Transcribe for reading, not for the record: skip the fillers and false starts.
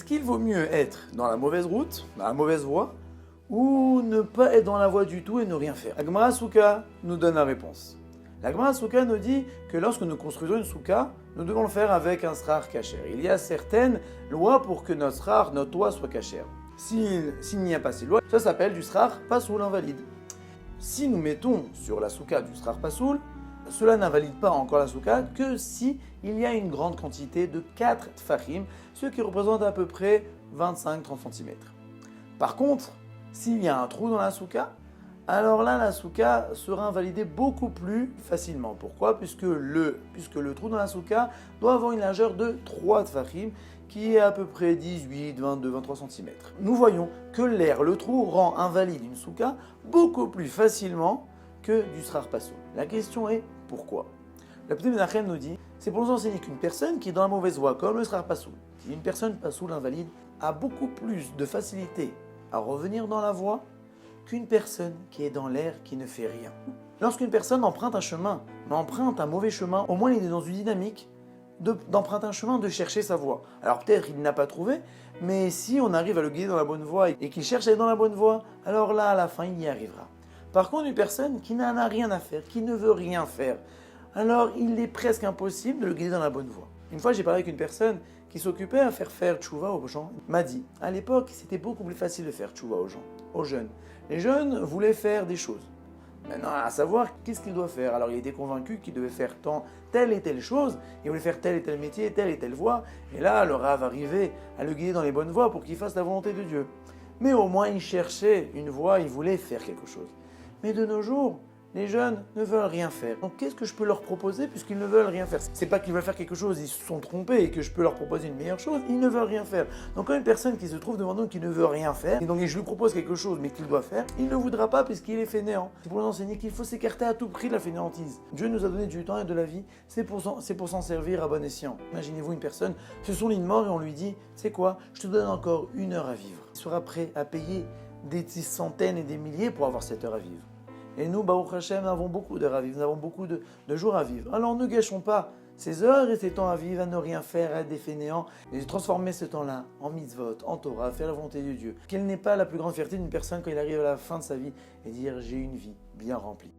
Est-ce qu'il vaut mieux être dans la mauvaise route, dans la mauvaise voie, ou ne pas être dans la voie du tout et ne rien faire? La Gemara Souka nous donne la réponse. La Gemara Souka nous dit que lorsque nous construisons une souka, nous devons le faire avec un srar kasher. Il y a certaines lois pour que notre srar, notre toit soit kasher. S'il n'y a pas ces lois, ça s'appelle du srar pasoul invalide. Si nous mettons sur la souka du srar pasoul, cela n'invalide pas encore la souka que si il y a une grande quantité de 4 tfachim, ce qui représente à peu près 25-30 cm. Par contre, s'il y a un trou dans la souka, alors là, la souka sera invalidée beaucoup plus facilement. Pourquoi? Puisque le trou dans la souka doit avoir une largeur de 3 tfachim, qui est à peu près 18, 22, 23 cm. Nous voyons que le trou rend invalide une souka beaucoup plus facilement que du srar pasoul. La question est pourquoi? Le Petit Menachem nous dit, c'est pour nous enseigner qu'une personne qui est dans la mauvaise voie, comme le srar pasoul, une personne pasoul invalide, a beaucoup plus de facilité à revenir dans la voie qu'une personne qui est dans l'air qui ne fait rien. Lorsqu'une personne emprunte un chemin, mais emprunte un mauvais chemin, au moins il est dans une dynamique d'emprunter un chemin, de chercher sa voie. Alors peut-être il n'a pas trouvé, mais si on arrive à le guider dans la bonne voie et qu'il cherche à aller dans la bonne voie, alors là, à la fin, il y arrivera. Par contre, une personne qui n'en a rien à faire, qui ne veut rien faire, alors il est presque impossible de le guider dans la bonne voie. Une fois, j'ai parlé avec une personne qui s'occupait à faire tchouva aux gens. Il m'a dit, à l'époque, c'était beaucoup plus facile de faire tchouva aux gens, aux jeunes. Les jeunes voulaient faire des choses. Maintenant, à savoir, qu'est-ce qu'ils doivent faire? Alors, il était convaincu qu'il devait faire telle et telle chose, il voulait faire tel et tel métier, telle et telle voie, et là, le Rav arrivait à le guider dans les bonnes voies pour qu'il fasse la volonté de Dieu. Mais au moins, il cherchait une voie, il voulait faire quelque chose. Mais de nos jours, les jeunes ne veulent rien faire. Donc qu'est-ce que je peux leur proposer puisqu'ils ne veulent rien faire? C'est pas qu'ils veulent faire quelque chose, ils se sont trompés et que je peux leur proposer une meilleure chose, ils ne veulent rien faire. Donc quand une personne qui se trouve devant nous qui ne veut rien faire, et donc je lui propose quelque chose mais qu'il doit faire, il ne voudra pas puisqu'il est fainéant. C'est pour nous enseigner qu'il faut s'écarter à tout prix de la fainéantise. Dieu nous a donné du temps et de la vie, c'est pour s'en servir à bon escient. Imaginez-vous une personne sur son lit de mort et on lui dit, c'est quoi? Je te donne encore 1 heure à vivre. Il sera prêt à payer des centaines et des milliers pour avoir cette heure à vivre. Et nous, Baruch Hashem, nous avons beaucoup d'heures à vivre, nous avons beaucoup de jours à vivre. Alors ne gâchons pas ces heures et ces temps à vivre, à ne rien faire, à être des fainéants, et transformer ce temps-là en mitzvot, en Torah, à faire la volonté de Dieu. Quelle n'est pas la plus grande fierté d'une personne quand il arrive à la fin de sa vie et dire j'ai une vie bien remplie.